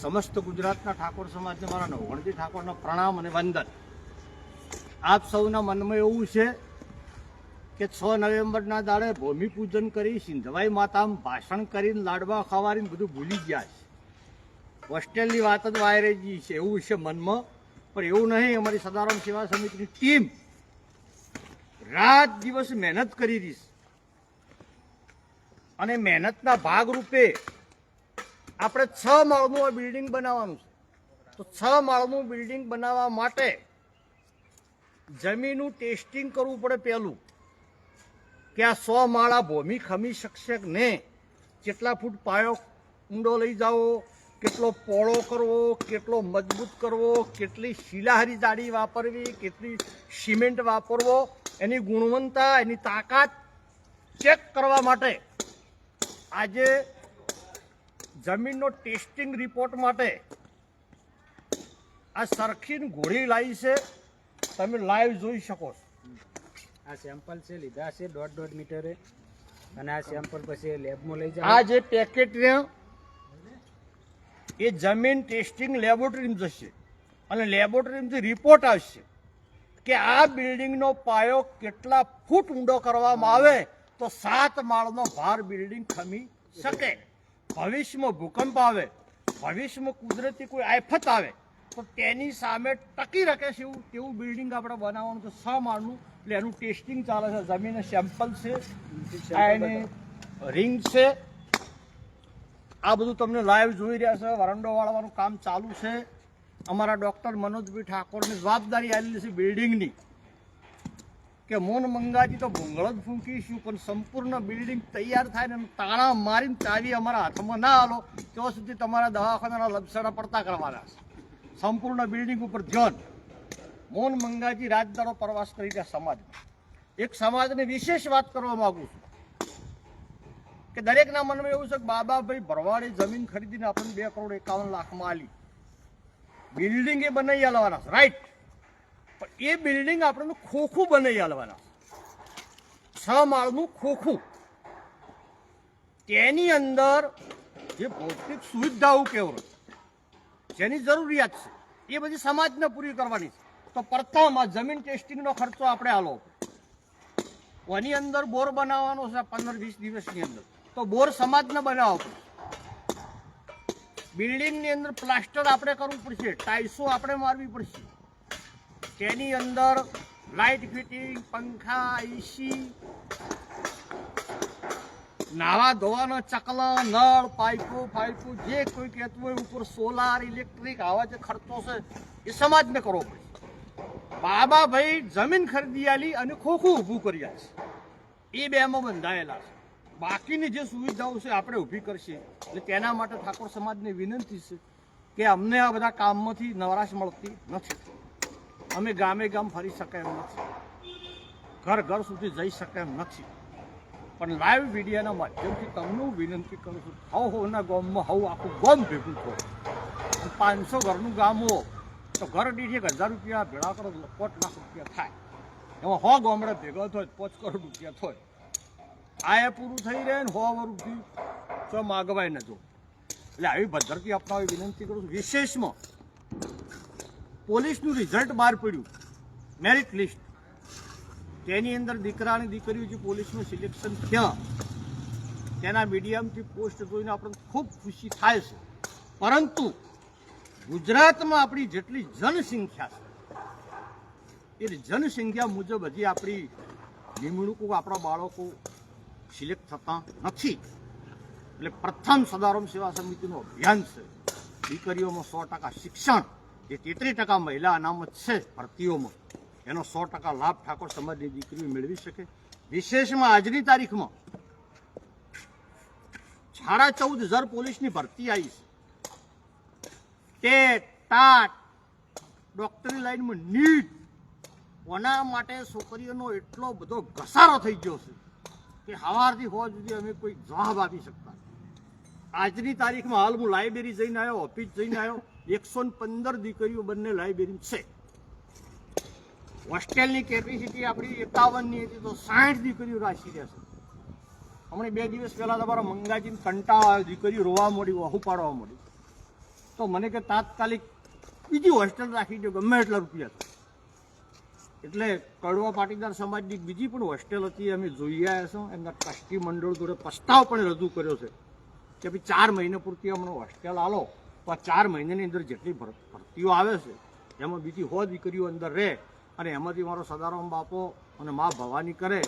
સમસ્ત ગુજરાતના ઠાકોર સમાજને મારા નવગણજી ઠાકોરના પ્રણામ અને વંદન. આપ સૌના મનમાં એવું છે કે 6 નવેમ્બરના દાડે ભૂમિપૂજન કરી સિંધવાઈ માતામાં ભાષણ કરીને લાડવા ખવારીને બધું ભૂલી ગયા છે. હોસ્ટેલની વાત જ વાયરેજી છે એવું છે મનમાં, પણ એવું નહીં. અમારી સદારામ સેવા સમિતિની ટીમ રાત દિવસ મહેનત કરી રહી છે અને મહેનતના ભાગરૂપે આપણે 6 માળનું આ બિલ્ડિંગ બનાવવાનું છે. તો 6 માળનું બિલ્ડિંગ બનાવવા માટે જમીનનું ટેસ્ટિંગ કરવું પડે પહેલું, કે આ 100 માળા ભૂમિ ખમી શકશે કે નહીં, કેટલા ફૂટ પાયો ઊંડો લઈ જાવો, કેટલો પોળો કરવો, કેટલો મજબૂત કરવો, કેટલી શિલાહારી જાડી વાપરવી, કેટલી સિમેન્ટ વાપરવો, એની ગુણવત્તા એની તાકાત ચેક કરવા માટે આજે જમીનનો ટેસ્ટિંગ રિપોર્ટ માટે આ સરખીને ઘોડી લાવી છે. તમે લાઈવ જોઈ શકો છો. આ સેમ્પલ છે લીધા છે 1.5 મીટરે, અને આ સેમ્પલ પછી લેબમાં લઈ જાવ. આ જે પેકેટ ને એ જમીન ટેસ્ટિંગ લેબોરેટરીમાં જશે અને લેબોરેટરીમાંથી રિપોર્ટ આવશે કે આ બિલ્ડિંગનો પાયો કેટલા ફૂટ ઊંડો કરવામાં આવે તો 7 માળનો ભાર બિલ્ડિંગ ખમી શકે. ભવિષ્યમાં ભૂકંપ આવે, ભવિષ્યમાં કુદરતી કોઈ આફત આવે તો તેની સામે ટકી શકે છે તેવું બિલ્ડિંગ આપણે બનાવવાનું છે 6 માળનું. એટલે એનું ટેસ્ટિંગ ચાલે છે. જમીન સેમ્પલ છે, આ એની રિંગ છે, આ બધું તમને લાઈવ જોઈ રહ્યા છે. વરંડો વાળવાનું કામ ચાલુ છે. અમારા ડૉક્ટર મનોજભાઈ ઠાકોરની જવાબદારી આવેલી છે બિલ્ડિંગની, કે મોન મંગાજી તો ભૂંગળ જ ફૂંકીશું, પણ સંપૂર્ણ બિલ્ડિંગ તૈયાર થાય ને તાળા મારીને ચાવી અમારા હાથમાં ના આલો ત્યાં સુધી તમારા દવાખાનાના લપસણા પડતા કરવાના છે. સંપૂર્ણ બિલ્ડિંગ ઉપર ધ્યાન. મોન મંગાજી રાજદારો પ્રવાસ કરી રહ્યા સમાજમાં. એક સમાજને વિશેષ વાત કરવા માગું છું કે દરેકના મનમાં એવું છે કે બાબાભાઈ ભરવાડે જમીન ખરીદીને આપણને 2,51,00,000 આલી, બિલ્ડિંગ એ બનાવી આલવાના છે, રાઈટ. પણ એ બિલ્ડિંગ આપણને ખોખું બનાવી આલવાના, 6 માળનું ખોખું. તેની અંદર જે ભૌતિક સુવિધાઓ કેવળ જેની જરૂરિયાત છે એ બધી સમાજને પૂરી કરવાની છે. તો પ્રથમ આ જમીન ટેસ્ટિંગનો ખર્ચો આપણે આલો. એની અંદર બોર બનાવવાનો છે 15-20 દિવસની અંદર, તો બોર સમાજને બનાવવો પડશે. બિલ્ડિંગની અંદર પ્લાસ્ટર આપણે કરવું પડશે, ટાઇલ્સો આપણે મારવી પડશે. તેની અંદર લાઇટ ફિટિંગ, પંખા, એસી, નાવા ધોવાના ચકલા, નળ, પાઇપો જે કોઈ કહેતું હોય ઉપર સોલાર, ઇલેક્ટ્રિક, આવા જે ખર્ચો છે એ સમાજને કરવો પડશે. બાબાભાઈ જમીન ખરીદી આલી અને ખોખું ઊભું કર્યા છે, એ બેમાં બંધાયેલા છે. બાકીની જે સુવિધાઓ છે આપણે ઊભી કરશે. એટલે તેના માટે ઠાકોર સમાજને વિનંતી છે કે અમને આ બધા કામમાંથી નવરાશ મળતી નથી. અમે ગામે ગામ ફરી શકાય એમ નથી, ઘર ઘર સુધી જઈ શકાય એમ નથી. પણ લાઈવ મીડિયાના માધ્યમથી તમને હું વિનંતી કરું છું, હવના ગામમાં આખું ગામ ભેગું થયું. 500 ઘરનું ગામ હો તો ઘર દીઠ 1,000 રૂપિયા ભેળા કરો, 1 લાખ રૂપિયા થાય. એમાં 100 ગામડે ભેગા થાય 5 કરોડ રૂપિયા થાય. આ એ પૂરું થઈ રહે ને 100 વર્ષથી તો માગવાય ન જો. એટલે આવી પદ્ધતિ અપનાવી વિનંતી કરું છું. વિશેષમાં પોલીસનું રિઝલ્ટ બહાર પડ્યું, મેરિટ લિસ્ટ, તેની અંદર દીકરા અને દીકરીઓ જે પોલીસનું સિલેક્શન થયા તેના મીડિયમથી પોસ્ટ જોઈને આપણને ખૂબ ખુશી થાય છે. પરંતુ ગુજરાતમાં આપણી જેટલી જનસંખ્યા છે એ જનસંખ્યા મુજબ હજી આપણી નિમણૂકો, આપણા બાળકો સિલેક્ટ થતા નથી. એટલે પ્રથમ સદારામ સેવા સમિતિનું અભિયાન છે દીકરીઓમાં 100% શિક્ષણ, જે 33% મહિલા અનામત છે ભરતીઓમાં, એનો 100% લાભ ઠાકોર સમાજની દીકરીઓ મેળવી શકે. વિશેષમાં આજની તારીખમાં 14,500 પોલીસની ભરતી આવી છે. ટેટ, ટાટ, ડોક્ટરી લાઈનમાં નીટ, કોના માટે છોકરીઓનો એટલો બધો ઘસારો થઈ ગયો છે કે સવારથી હોવા સુધી અમે કોઈ જવાબ આપી શકતા. આજની તારીખમાં હાલ હું લાઇબ્રેરી જઈને આવ્યો, ઓફિસ જઈને આવ્યો, 115 દીકરીઓ બંને લાઇબ્રેરી છે. હોસ્ટેલની કેપેસિટી આપણી 51ની હતી તો 60 દીકરીઓ રાખી રહેશે. હમણાં 2 દિવસ પહેલા તમારા મંગાજીને કંટાળો આવ્યો, દીકરીઓ રોવા માંડી, વહુ પાડવા માંડી. તો મને કે તાત્કાલિક બીજી હોસ્ટેલ રાખી દો, ગમે એટલા રૂપિયા થાય. એટલે કડવા પાટીદાર સમાજની બીજી પણ હોસ્ટેલ હતી, અમે જોઈ આવ્યા છો. એમના ટ્રસ્ટી મંડળ જોડે પ્રસ્તાવ પણ રજૂ કર્યો છે કે ભાઈ 4 મહિના પૂરતી અમને હોસ્ટેલ આલો, તો આ 4 મહિનાની અંદર જેટલી ભરતીઓ આવે છે એમાં બીજી 100 દીકરીઓ અંદર રહે, અને એમાંથી મારો સદારામ બાપો અને મા ભવાની કરે,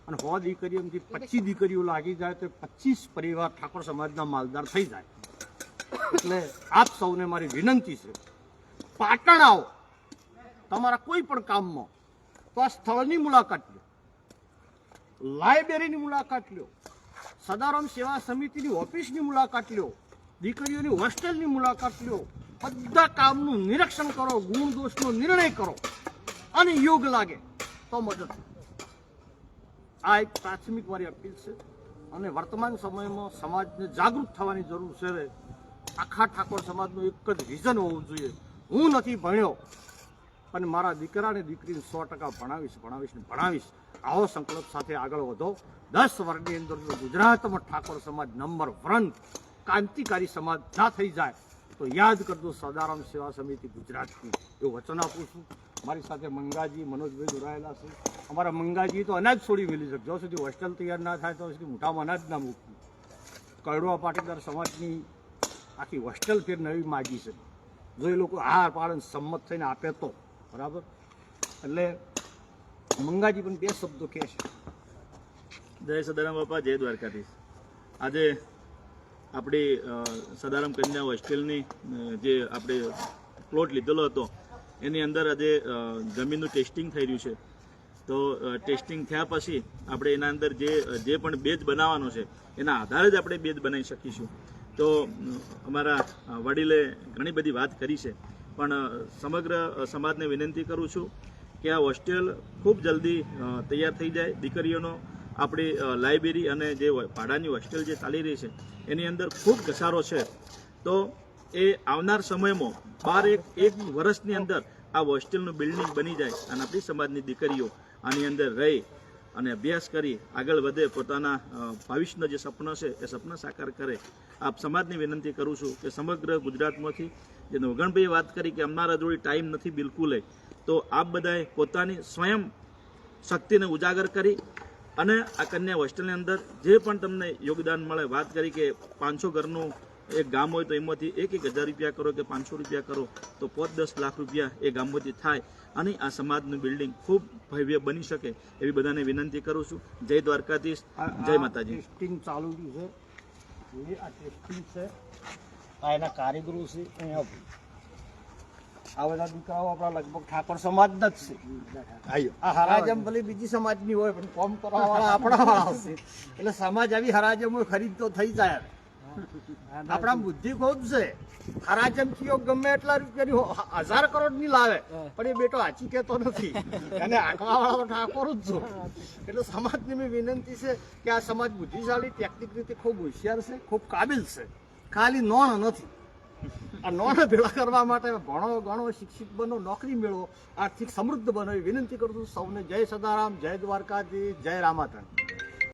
અને 100 દીકરીઓમાંથી 25 દીકરીઓ લાગી જાય તો 25 પરિવાર ઠાકોર સમાજના માલદાર થઈ જાય. એટલે આપ સૌને મારી વિનંતી છે, પાટણ આવો તમારા કોઈ પણ કામમાં તો આ સ્થળની મુલાકાત લો, લાઇબ્રેરીની મુલાકાત લો, સદારામ સેવા સમિતિની ઓફિસની મુલાકાત લો, દીકરીઓની હોસ્ટેલની મુલાકાત લો. બધા કામનું નિરીક્ષણ કરો, ગુણ દોષનો નિર્ણય કરો, અને યોગ લાગે તો મદદ. આ એક પ્રાથમિક મારી અપીલ છે. અને વર્તમાન સમયમાં સમાજને જાગૃત થવાની જરૂર છે. આખા ઠાકોર સમાજનું એક જ વિઝન હોવું જોઈએ, હું નથી ભણ્યો પણ મારા દીકરા અને દીકરીને 100% ભણાવીશ. આવો સંકલ્પ સાથે આગળ વધો. 10 વર્ષની અંદર જો ગુજરાતમાં ઠાકોર સમાજ નંબર 1 ક્રાંતિકારી સમાજ ના થઈ જાય તો યાદ કરજો સદારામ સેવા સમિતિ ગુજરાતની, એવું વચન આપું છું. મારી સાથે મંગાજી, મનોજભાઈ જોડાયેલા છે. અમારા મંગાજી તો અનાજ છોડી મેલી છે, જ્યાં સુધી હોસ્ટેલ તૈયાર ના થાય તો સુધી મોઢામાં અનાજ ના મૂકવું. કડવા પાટીદાર સમાજની આખી હોસ્ટેલ ફેર નવી માગી છે, જો એ લોકો હાર પાડે સંમત થઈને આપે તો બરાબર. એટલે મંગાજી પણ 2 શબ્દો કહે છે. જય સદારામ બાપા, જય દ્વારકાધીશ. આજે આપણી સદારામ કન્યા હોસ્ટેલની જે આપણે પ્લોટ લીધેલો હતો એની અંદર આજે જમીનનું ટેસ્ટિંગ થઈ રહ્યું છે. તો ટેસ્ટિંગ થયા પછી આપણે એના અંદર જે પણ બેઝ બનાવવાનો છે એના આધારે જ આપણે બેઝ બનાવી શકીશું. તો અમારા વડીલે ઘણી બધી વાત કરી છે, પણ સમગ્ર સમાજને વિનંતી કરું છું કે આ હોસ્ટેલ ખૂબ જલ્દી તૈયાર થઈ જાય. દીકરીઓનો આપણી લાઇબ્રેરી અને જે ભાડાની હોસ્ટેલ જે ચાલી રહી છે એની અંદર ખૂબ ઘસારો છે. તો એ આવનાર સમયમાં 12-1 વર્ષની અંદર આ હોસ્ટેલનું બિલ્ડિંગ બની જાય અને આપણી સમાજની દીકરીઓ આની અંદર રહી અને અભ્યાસ કરી આગળ વધે, પોતાના ભવિષ્યના જે સપના છે એ સપના સાકાર કરે. આપ સમાજની વિનંતી કરું છું કે સમગ્ર ગુજરાતમાંથી જે નવગણભાઈએ વાત કરી કે અમારા જોડે ટાઈમ નથી બિલકુલ, તો આપ બધાએ પોતાની સ્વયં શક્તિને ઉજાગર કરી અને આ કન્યા હોસ્ટેલની અંદર જે પણ તમને યોગદાન મળે, વાત કરી કે 500 ઘરનું એક ગામ હોય તો એમાંથી 1,000 રૂપિયા કરો કે 500 રૂપિયા કરો તો 5-10 લાખ રૂપિયા એ ગામમાંથી થાય અને આ સમાજનું બિલ્ડિંગ ખૂબ ભવ્ય બની શકે એવી બધાને વિનંતી કરું છું. જય દ્વારકાધીશ, જય માતાજી. ટેસ્ટિંગ ચાલુ છે, આ ટેસ્ટિંગ છે, આ એના કારીગરો છે. આ બધા દીકરાઓ આપણા લગભગ ઠાકોર સમાજના જ છે. આ હરાજમ ભલે બીજી સમાજની હોય પણ કોમ કરવા વાળા આપણા વાળા છે. એટલે સમાજ આવી હરાજમ ખરીદ તો થઈ જાય. આપણા બુદ્ધિ ખૂબ છે. હરાજમ થયો ગમે એટલા રૂપિયાની 1000 કરોડ ની લાવે પણ એ બેટો આચી કહેતો નથી, અને આંકવા વાળા તો ઠાકોર જ છો. એટલે સમાજની મેં વિનંતી છે કે આ સમાજ બુદ્ધિશાળી, ટેકનિક રીતે ખૂબ હોશિયાર છે, ખૂબ કાબિલ છે, ખાલી નોણ નથી. આ નોણ ભેળા કરવા માટે ભણો ગણો, શિક્ષિત બનો, નોકરી મેળવો, આર્થિક સમૃદ્ધ બનો એવી વિનંતી કરું છું સૌને. જય સદારામ, જય દ્વારકાધીશ, જય રામાધન.